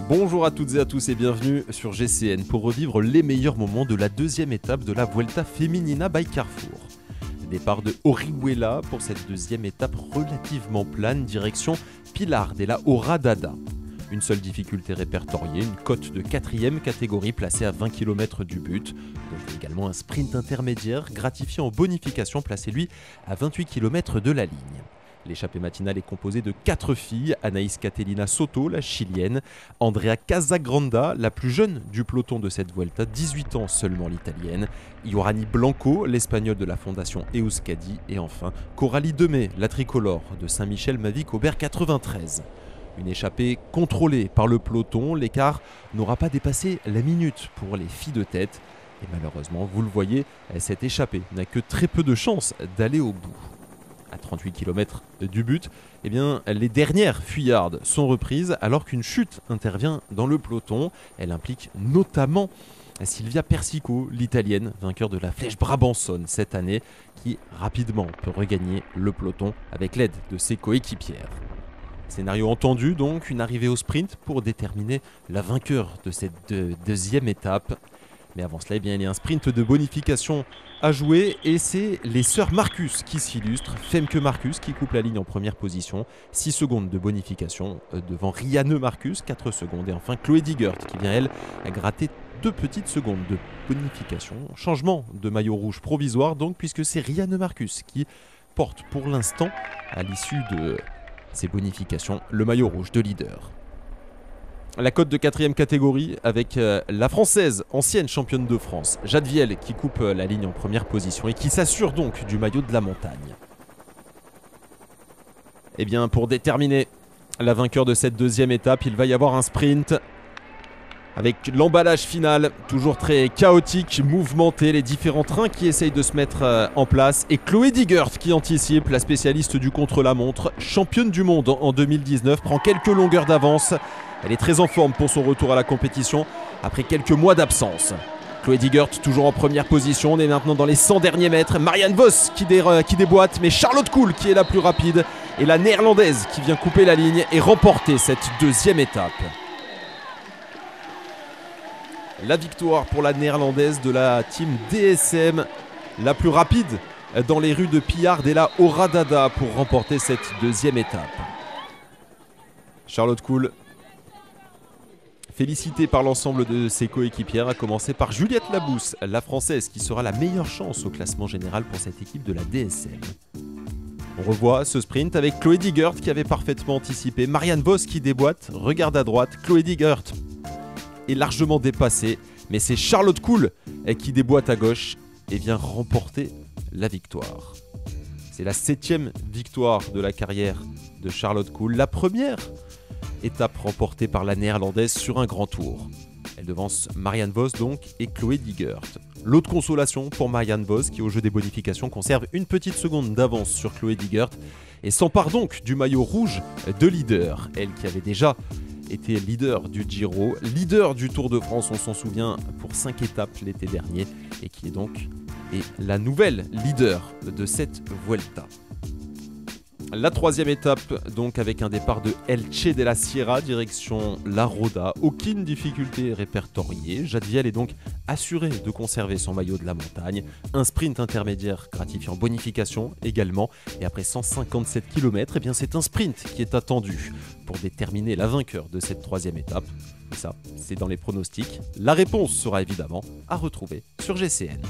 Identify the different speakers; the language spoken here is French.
Speaker 1: Bonjour à toutes et à tous et bienvenue sur GCN pour revivre les meilleurs moments de la deuxième étape de la Vuelta Feminina by Carrefour. Départ de Orihuela pour cette deuxième étape relativement plane, direction Pilar de la Horadada. Une seule difficulté répertoriée, une cote de 4e catégorie placée à 20 km du but. Donc également un sprint intermédiaire gratifié en bonification placé lui à 28 km de la ligne. L'échappée matinale est composée de 4 filles, Anaïs Catelina Soto, la chilienne, Andrea Casagranda, la plus jeune du peloton de cette Vuelta, 18 ans seulement l'italienne, Iorani Blanco, l'espagnole de la fondation Euskadi, et enfin Coralie Demey, la tricolore de Saint-Michel-Mavic-Aubert 93. Une échappée contrôlée par le peloton, l'écart n'aura pas dépassé la minute pour les filles de tête. Et malheureusement, vous le voyez, cette échappée n'a que très peu de chances d'aller au bout. À 38 km du but, les dernières fuyardes sont reprises alors qu'une chute intervient dans le peloton. Elle implique notamment Silvia Persico, l'italienne, vainqueur de la Flèche Brabançonne cette année, qui rapidement peut regagner le peloton avec l'aide de ses coéquipières. Scénario entendu donc, une arrivée au sprint pour déterminer la vainqueur de cette deuxième étape. Mais avant cela, il y a un sprint de bonification à jouer et c'est les sœurs Marcus qui s'illustrent. Femke Marcus qui coupe la ligne en première position, 6 secondes de bonification devant Rianne Marcus, 4 secondes. Et enfin Chloé Digert qui vient elle gratter 2 petites secondes de bonification. Changement de maillot rouge provisoire donc puisque c'est Rianne Marcus qui porte pour l'instant à l'issue de ces bonifications le maillot rouge de leader. La cote de 4e catégorie avec la française, ancienne championne de France, Jade Viel qui coupe la ligne en première position et qui s'assure donc du maillot de la montagne. Et bien pour déterminer la vainqueur de cette deuxième étape, il va y avoir un sprint avec l'emballage final, toujours très chaotique, mouvementé, les différents trains qui essayent de se mettre en place. Et Chloé Digert qui anticipe, la spécialiste du contre-la-montre, championne du monde en 2019, prend quelques longueurs d'avance. Elle est très en forme pour son retour à la compétition après quelques mois d'absence. Chloé Digert toujours en première position, on est maintenant dans les 100 derniers mètres. Marianne Vos qui déboîte, mais Charlotte Kool qui est la plus rapide. Et la néerlandaise qui vient couper la ligne et remporter cette deuxième étape. La victoire pour la néerlandaise de la team DSM, la plus rapide dans les rues de Pilar de la Horadada pour remporter cette deuxième étape. Charlotte Kool, félicitée par l'ensemble de ses coéquipières, à commencer par Juliette Labousse, la française qui sera la meilleure chance au classement général pour cette équipe de la DSM. On revoit ce sprint avec Chloé Digert qui avait parfaitement anticipé, Marianne Vos qui déboîte, regarde à droite, Chloé Digert est largement dépassée, mais c'est Charlotte Kool qui déboîte à gauche et vient remporter la victoire. C'est la 7e victoire de la carrière de Charlotte Kool, la première étape remportée par la néerlandaise sur un grand tour. Elle devance Marianne Vos donc et Chloé Digert. L'autre consolation pour Marianne Vos qui au jeu des bonifications conserve une petite seconde d'avance sur Chloé Digert et s'empare donc du maillot rouge de leader. Elle qui avait déjà été leader du Giro, leader du Tour de France, on s'en souvient, pour 5 étapes l'été dernier et qui est donc la nouvelle leader de cette Vuelta. La 3e étape, donc avec un départ de Elche de la Sierra, direction La Roda. Aucune difficulté répertoriée. Jade Viel est donc assurée de conserver son maillot de la montagne. Un sprint intermédiaire gratifiant bonification également. Et après 157 km, c'est un sprint qui est attendu pour déterminer la vainqueur de cette 3e étape. Et ça, c'est dans les pronostics. La réponse sera évidemment à retrouver sur GCN.